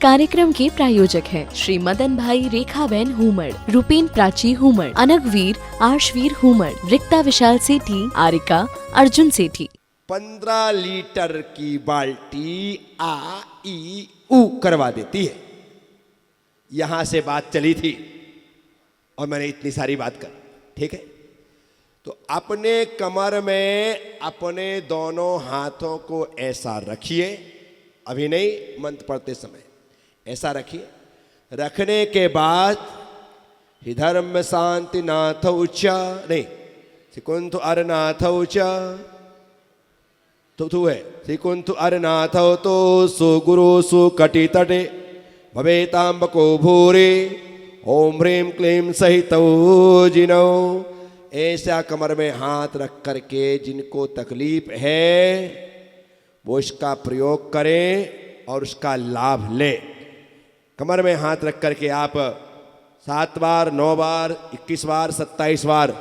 कार्यक्रम के प्रायोजक हैं श्री मदन भाई रेखाबेन हुमड़, रूपेन प्राची हुमड़, अनगवीर आर्शवीर हुमड़, रिक्ता विशाल सेठी, आरिका अर्जुन सेठी। 15 लीटर की बाल्टी आ ई ऊ करवा देती है। यहां से बात चली थी और मैंने इतनी सारी बात कर, ठीक है। तो अपने कमर में अपने दोनों हाथों को ऐसा रखिए, अभी नहीं, मंत्र पढ़ते समय ऐसा रखिए। रखने के बाद धर्म शांति नाथ उच्च नहीं, सिकुंथ अरनाथ उच्च तो है सिकुंथ अरनाथ तो सुगुरु सुकटि तटे भवेतांबको भूरे ओम ह्रीम क्लीम सहित जिनो। ऐसा कमर में हाथ रख करके जिनको तकलीफ है वो इसका प्रयोग करें और उसका लाभ ले। कमर में हाथ रख करके आप 7 बार, 9 बार, 21 बार, 27 बार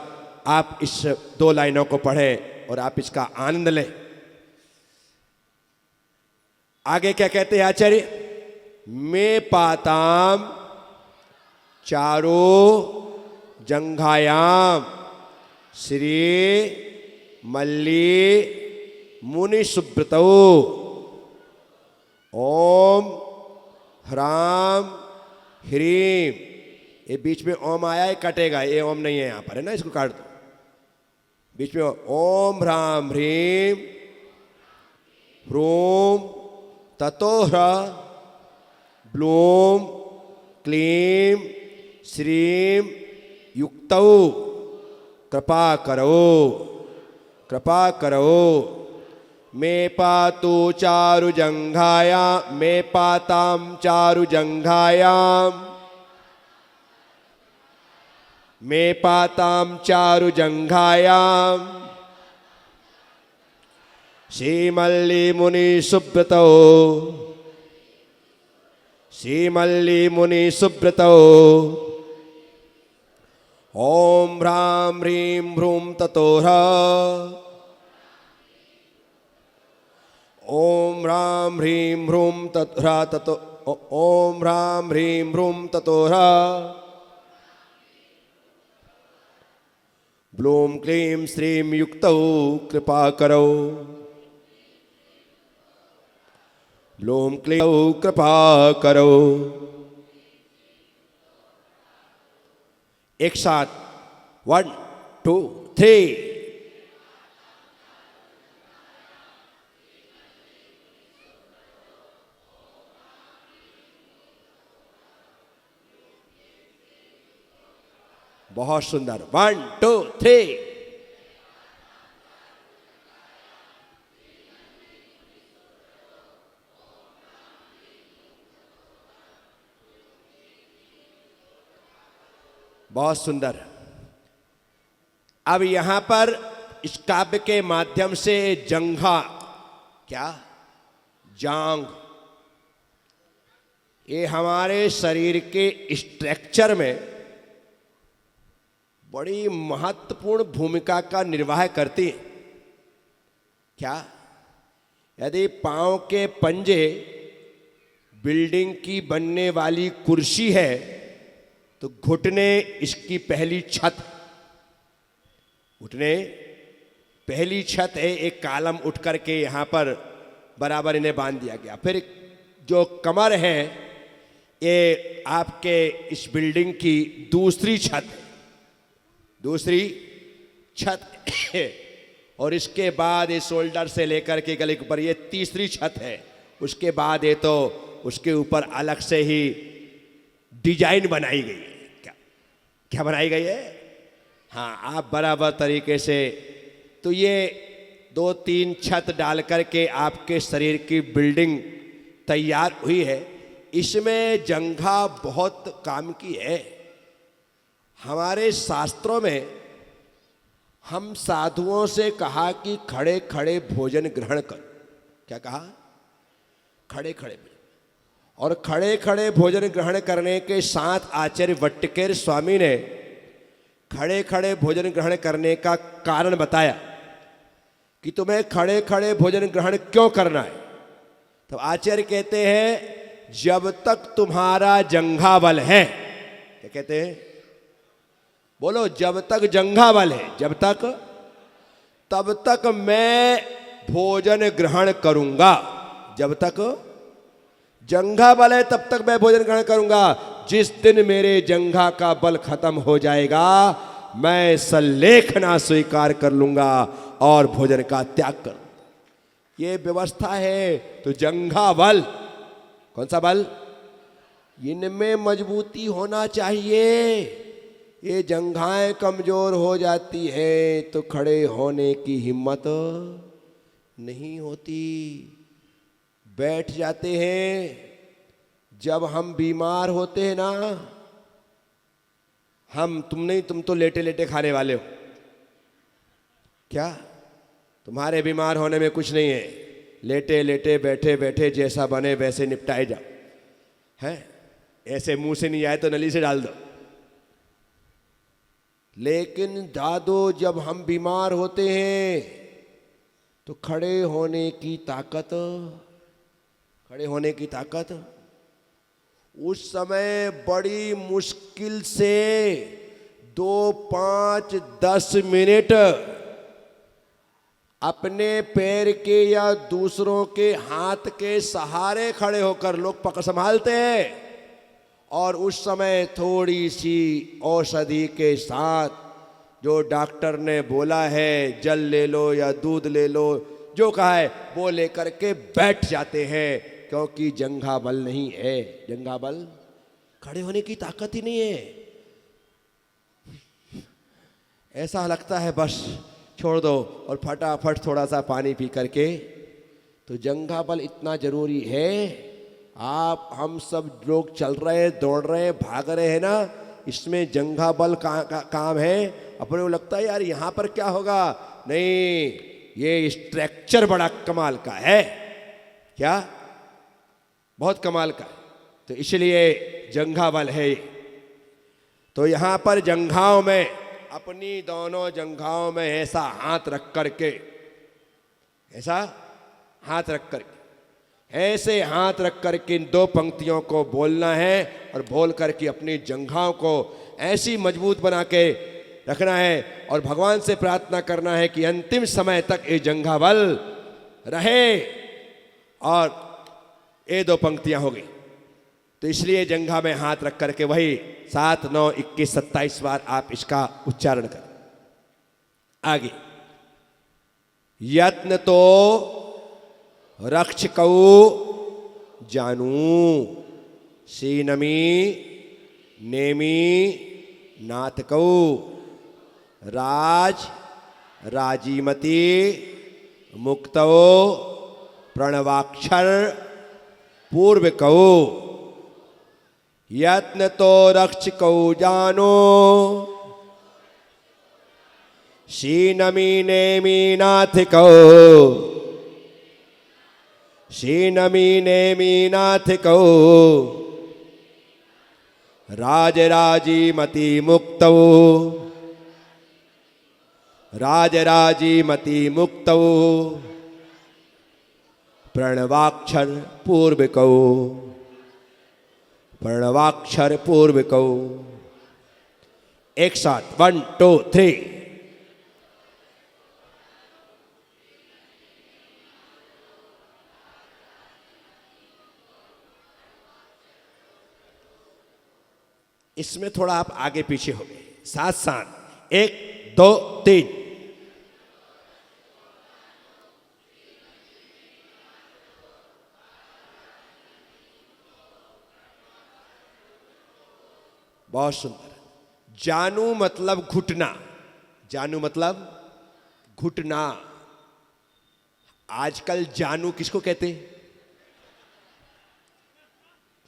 आप इस 2 लाइनों को पढ़ें और आप इसका आनंद लें। आगे क्या कहते हैं आचार्य? मैं पाताम चारो जंघायाम श्री मल्ली मुनि सुब्रतो ओम ह्राम ह्रीम। ये बीच में ओम आया है, कटेगा, ये ओम नहीं है यहां पर, है ना, इसको काट दो। बीच में ओम ह्राम ह्रीम ह्रूम ततोह्र ब्लूम क्लीम श्रीम युक्तौ कृपा करो, कृपा करो। मैं पातु चारु जंघाया, मैं पाताम चारु जंघायाम, मैं पाताम चारु जंघायाम श्रीमल्ली मुनि सुब्रतो, श्रीमल्ली मुनि सुब्रतो ओम ह्राम ह्रीम ह्रूम ततोह्र ओम ह्राम ह्रीम ह्रूम ततोह्र ततो ओम ह्राम ह्रीम ह्रूम ततोह्र ब्लूम क्लीम श्रीम युक्तौ कृपा करो, ब्लूम क्लीम कृपा करो। एक साथ 1 2 3। बहुत सुंदर। 1 2 3। बहुत सुंदर। अब यहां पर इस काव्य के माध्यम से जंघा, क्या जांग, ये हमारे शरीर के स्ट्रक्चर में बड़ी महत्वपूर्ण भूमिका का निर्वाह करती है। क्या? यदि पांव के पंजे बिल्डिंग की बनने वाली कुर्सी है तो घुटने इसकी पहली छत, घुटने पहली छत है। एक कॉलम उठ करके यहाँ पर बराबर इन्हें बांध दिया गया। फिर जो कमर है ये आपके इस बिल्डिंग की दूसरी छत, दूसरी छत है। और इसके बाद ये शोल्डर से लेकर के गले के ऊपर ये तीसरी छत है। उसके बाद ये तो उसके ऊपर अलग से ही डिजाइन बनाई गई है। क्या क्या बनाई गई है? हाँ, आप बराबर तरीके से, तो ये 2-3 छत डाल करके आपके शरीर की बिल्डिंग तैयार हुई है। इसमें जंघा बहुत काम की है। हमारे शास्त्रों में हम साधुओं से कहा कि खड़े खड़े भोजन ग्रहण कर। क्या कहा? खड़े खड़े। और खड़े खड़े भोजन ग्रहण करने के साथ आचार्य वट्टकेर स्वामी ने खड़े खड़े भोजन ग्रहण करने का कारण बताया कि तुम्हें खड़े खड़े भोजन ग्रहण क्यों करना है। तो आचार्य कहते हैं जब तक तुम्हारा जंघा बल है, क्या कहते हैं, बोलो, जब तक जंघा बल है, जब तक, तब तक मैं भोजन ग्रहण करूंगा। जब तक जंघा बल है तब तक मैं भोजन ग्रहण करूंगा। जिस दिन मेरे जंघा का बल खत्म हो जाएगा, मैं सल्लेखना स्वीकार कर लूंगा और भोजन का त्याग कर लूंगा। ये व्यवस्था है। तो जंघा बल, कौन सा बल, इनमें मजबूती होना चाहिए। ये जंघाएं कमजोर हो जाती है तो खड़े होने की हिम्मत नहीं होती, बैठ जाते हैं। जब हम बीमार होते हैं ना, तुम तो लेटे लेटे खाने वाले हो, क्या तुम्हारे बीमार होने में कुछ नहीं है, लेटे लेटे बैठे बैठे जैसा बने वैसे निपटाए जाओ, है, ऐसे मुंह से नहीं आए तो नली से डाल दो। लेकिन दादो, जब हम बीमार होते हैं तो खड़े होने की ताकत उस समय बड़ी मुश्किल से 2, 5, 10 मिनट अपने पैर के या दूसरों के हाथ के सहारे खड़े होकर लोग पकड़ संभालते हैं। और उस समय थोड़ी सी औषधि के साथ, जो डॉक्टर ने बोला है, जल ले लो या दूध ले लो, जो कहा है वो लेकर के बैठ जाते हैं, क्योंकि जंघा बल नहीं है। जंघा बल, खड़े होने की ताकत ही नहीं है। ऐसा लगता है बस छोड़ दो और फटाफट थोड़ा सा पानी पी करके। तो जंघा बल इतना जरूरी है। हम सब लोग चल रहे हैं, दौड़ रहे हैं, भाग रहे हैं ना, इसमें जंघा बल काम है। अपने को लगता है यार यहाँ पर क्या होगा, नहीं, ये स्ट्रक्चर बड़ा कमाल का है, क्या, बहुत कमाल का। तो इसलिए जंघा बल है। तो यहाँ पर जंघाओं में, अपनी दोनों जंघाओं में ऐसा हाथ रख करके, ऐसा हाथ रख करके, ऐसे हाथ रख करके इन 2 पंक्तियों को बोलना है और बोल करके अपनी जंघाओं को ऐसी मजबूत बना के रखना है और भगवान से प्रार्थना करना है कि अंतिम समय तक ये जंघा बल रहे। और ये 2 पंक्तियां हो गई। तो इसलिए जंघा में हाथ रख करके वही 7, 9, 21, 27 बार आप इसका उच्चारण करें। आगे, यत्न तो रक्षकौ जानू, सीनमी नेमी नाथकौ, राजीमती मुक्तौ, प्रणवाक्षर पूर्वकौ। यत्न तो रक्षकौ जानो, सीनमी नेमी नाथकौ, सीनमी नेमी नाथकौ, राजराजीमती मुक्तौ, राजराजीमती मुक्तौ, प्रणवाक्षर पूर्वकौ, प्रणवाक्षर पूर्वकौ। एक साथ 1, 2, 3। इसमें थोड़ा आप आगे पीछे हो गए, साथ साथ 1, 2, 3। बहुत सुंदर। जानू मतलब घुटना, जानू मतलब घुटना। आजकल जानू किसको कहते हैं,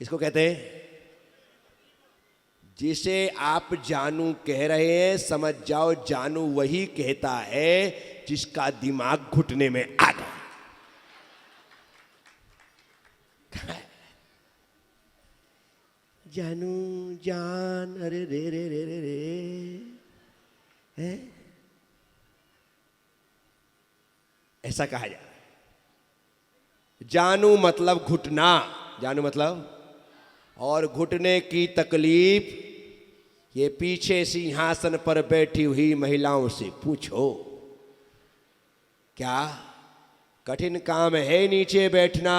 किसको कहते हैं? जिसे आप जानू कह रहे हैं, समझ जाओ जानू वही कहता है जिसका दिमाग घुटने में आ गया। जानू जान, अरे रे रे रे रे रे है, ऐसा कहा जाए। जानू मतलब घुटना, जानू मतलब, और घुटने की तकलीफ ये पीछे सिंहासन पर बैठी हुई महिलाओं से पूछो। क्या कठिन काम है नीचे बैठना?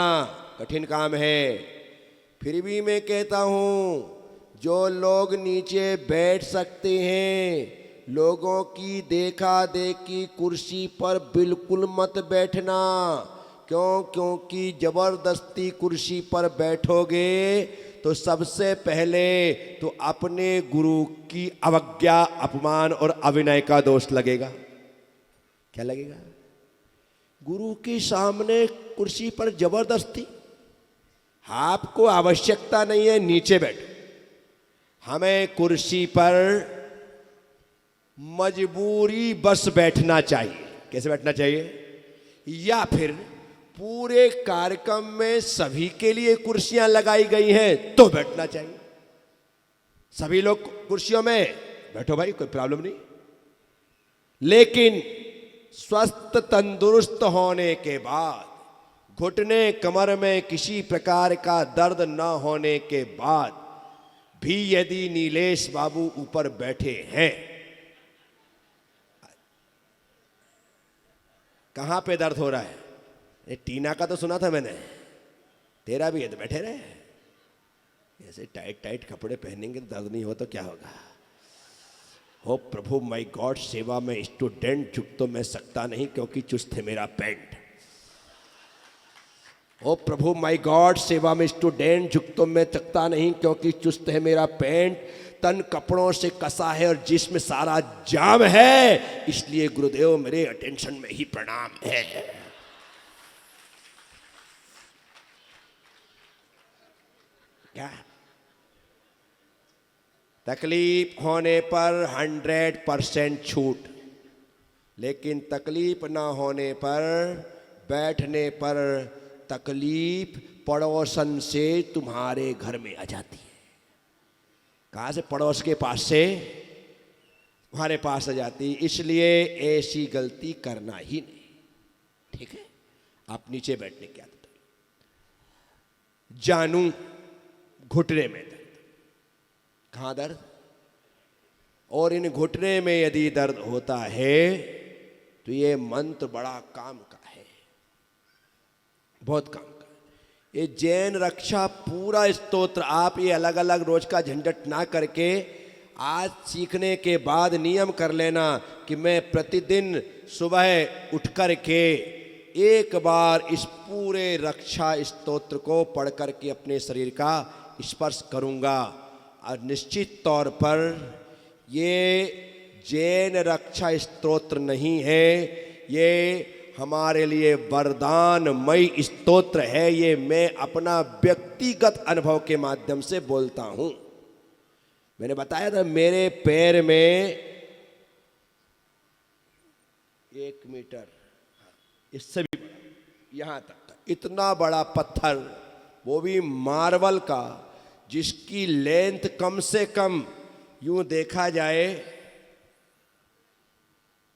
कठिन काम है। फिर भी मैं कहता हूं, जो लोग नीचे बैठ सकते हैं, लोगों की देखा देखी कुर्सी पर बिल्कुल मत बैठना। क्यों? क्योंकि जबरदस्ती कुर्सी पर बैठोगे तो सबसे पहले तो अपने गुरु की अवज्ञा, अपमान और अविनय का दोष लगेगा। क्या लगेगा? गुरु के सामने कुर्सी पर जबरदस्ती। आपको आवश्यकता नहीं है, नीचे बैठो। हमें कुर्सी पर मजबूरी बस बैठना चाहिए। कैसे बैठना चाहिए? या फिर पूरे कार्यक्रम में सभी के लिए कुर्सियां लगाई गई हैं तो बैठना चाहिए। सभी लोग कुर्सियों में बैठो भाई, कोई प्रॉब्लम नहीं। लेकिन स्वस्थ तंदुरुस्त होने के बाद, घुटने कमर में किसी प्रकार का दर्द न होने के बाद भी यदि नीलेश बाबू ऊपर बैठे हैं, कहां पे दर्द हो रहा है? ये टीना का तो सुना था मैंने, तेरा भी है तो बैठे रहे। ऐसे टाइट टाइट कपड़े पहनेंगे तो दर्द नहीं हो तो क्या होगा? हो प्रभु माय गॉड, सेवा में स्टूडेंट झुक तो मैं सकता नहीं क्योंकि चुस्त है मेरा पैंट। ओ प्रभु माय गॉड, सेवा में स्टूडेंट झुक तो मैं सकता नहीं क्योंकि चुस्त है मेरा पैंट। तन कपड़ों से कसा है और जिस्म सारा जाम है, इसलिए गुरुदेव मेरे अटेंशन में ही प्रणाम है। क्या तकलीफ होने पर 100% छूट, लेकिन तकलीफ ना होने पर, बैठने पर तकलीफ पड़ोसन से तुम्हारे घर में आ जाती है। कहां से? पड़ोस के पास से तुम्हारे पास आ जाती। इसलिए ऐसी गलती करना ही नहीं। ठीक है? आप नीचे बैठने की आदत है। जानू घुटने में दर्द। कहां दर्द? और इन घुटने में यदि दर्द होता है तो ये मंत्र बड़ा काम का है, बहुत काम का। ये जैन रक्षा पूरा स्तोत्र आप ये अलग अलग रोज का झंझट ना करके आज सीखने के बाद नियम कर लेना कि मैं प्रतिदिन सुबह उठ कर के एक बार इस पूरे रक्षा स्तोत्र को पढ़ कर के अपने शरीर का स्पर्श करूंगा। और निश्चित तौर पर ये जैन रक्षा स्तोत्र नहीं है, ये हमारे लिए वरदानमयी स्तोत्र है। ये मैं अपना व्यक्तिगत अनुभव के माध्यम से बोलता हूं। मैंने बताया था मेरे पैर में 1 मीटर, इससे भी यहां तक का इतना बड़ा पत्थर, वो भी मार्बल का, जिसकी लेंथ कम से कम यूं देखा जाए,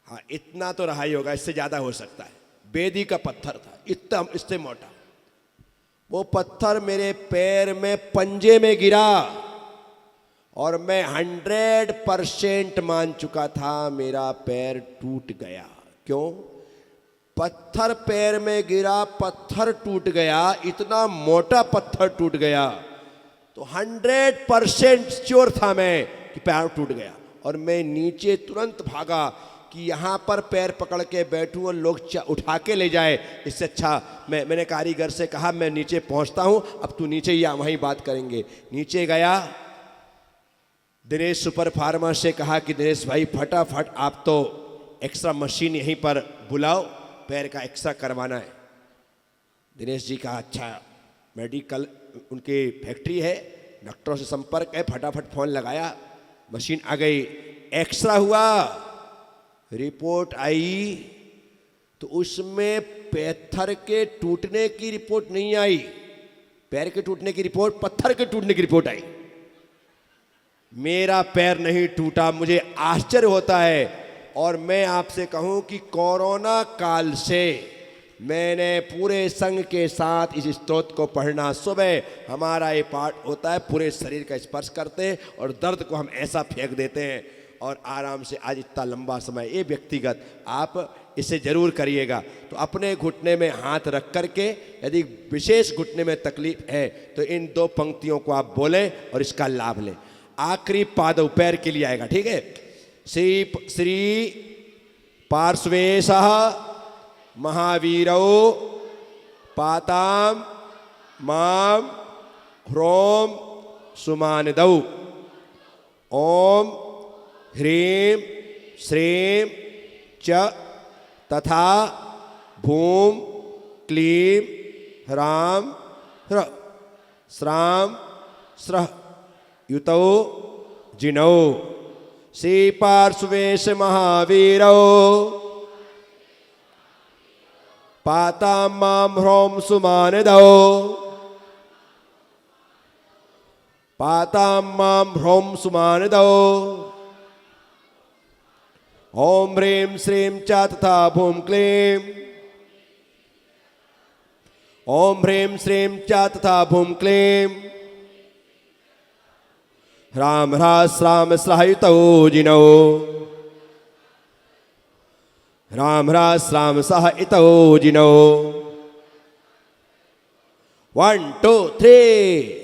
हाँ इतना तो रहा ही होगा, इससे ज्यादा हो सकता है। बेदी का पत्थर था, इतना, इससे मोटा। वो पत्थर मेरे पैर में पंजे में गिरा और मैं 100% मान चुका था मेरा पैर टूट गया। क्यों? पत्थर पैर में गिरा, पत्थर टूट गया, इतना मोटा पत्थर टूट गया तो 100% श्योर था मैं कि पैर टूट गया। और मैं नीचे तुरंत भागा कि यहाँ पर पैर पकड़ के बैठूं और लोग उठा के ले जाए, इससे अच्छा मैंने कारीगर से कहा मैं नीचे पहुँचता हूँ, अब तू नीचे ही आ, वहीं बात करेंगे। नीचे गया, दिनेश सुपर फार्मा से कहा कि दिनेश भाई फटाफट आप तो एक्स्ट्रा मशीन यहीं पर बुलाओ, पैर का एक्स्ट्रा करवाना है। दिनेश जी कहा अच्छा, मेडिकल उनकी फैक्ट्री है, डॉक्टरों से संपर्क है, फटाफट फ़ोन लगाया, मशीन आ गई, एक्स्ट्रा हुआ, रिपोर्ट आई तो उसमें पत्थर के टूटने की रिपोर्ट नहीं आई, पैर के टूटने की रिपोर्ट, पत्थर के टूटने की रिपोर्ट आई। मेरा पैर नहीं टूटा, मुझे आश्चर्य होता है। और मैं आपसे कहूं कि कोरोना काल से मैंने पूरे संघ के साथ इस स्तोत्र को पढ़ना। सुबह हमारा ये पाठ होता है, पूरे शरीर का स्पर्श करते हैं और दर्द को हम ऐसा फेंक देते हैं और आराम से। आज इतना लंबा समय, ये व्यक्तिगत आप इसे जरूर करिएगा। तो अपने घुटने में हाथ रख करके, यदि विशेष घुटने में तकलीफ है तो इन 2 पंक्तियों को आप बोलें और इसका लाभ लें। आखिरी पादव पैर के लिए आएगा, ठीक है। श्री पार्श्वेशः महावीरो पाताम माम ह्रोम सुमानदौ। ओम ह्रीं श्रीं च तथा भूम क्लीं ह्रां ह्र स्रां स्रः युतौ जिनौ। श्री पार्श्वेश महावीरो पातां मां ह्रौं सुमानदौ। पातां मां ह्रौं सुमानदौ। ओम ह्रीं श्रीं च तथा भूं क्लीं। ओम ह्रीं श्रीं च तथा भूं क्लीं ह्रां ह्रां स्रां युतौ जिनौ। ह्रां ह्रां स्रां इतौ जिनौ। 1 2 3।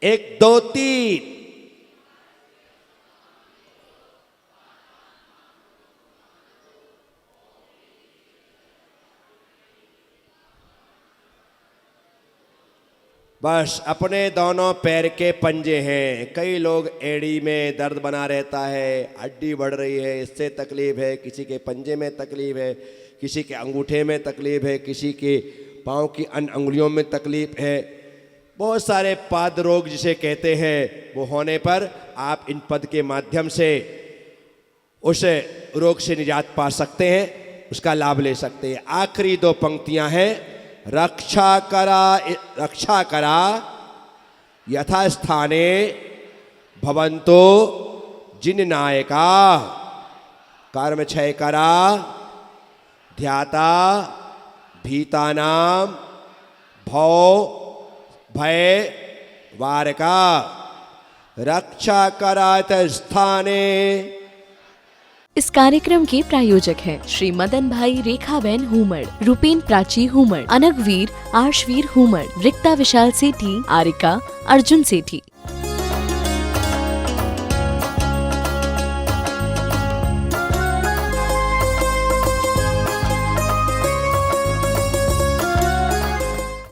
एक 2 3। बस अपने दोनों पैर के पंजे हैं। कई लोग एड़ी में दर्द बना रहता है, हड्डी बढ़ रही है, इससे तकलीफ है। किसी के पंजे में तकलीफ है, किसी के अंगूठे में तकलीफ है, किसी के पाँव की अन्य अंगुलियों में तकलीफ है। बहुत सारे पाद रोग जिसे कहते हैं, वो होने पर आप इन पद के माध्यम से उस रोग से निजात पा सकते हैं, उसका लाभ ले सकते हैं। आखिरी 2 पंक्तियां हैं। रक्षा करा यथास्थाने भवन्तो जिन नायका। कर्म क्षय करा ध्याता भीतानां भव भय वारका। रक्षा करा यथास्थाने। इस कार्यक्रम के प्रायोजक हैं श्री मदन भाई रेखाबेन हुमड़, रूपेन प्राची हुमड़, अनगवीर आर्शवीर हुमड़, रिक्ता विशाल सेठी, आरिका अर्जुन सेठी।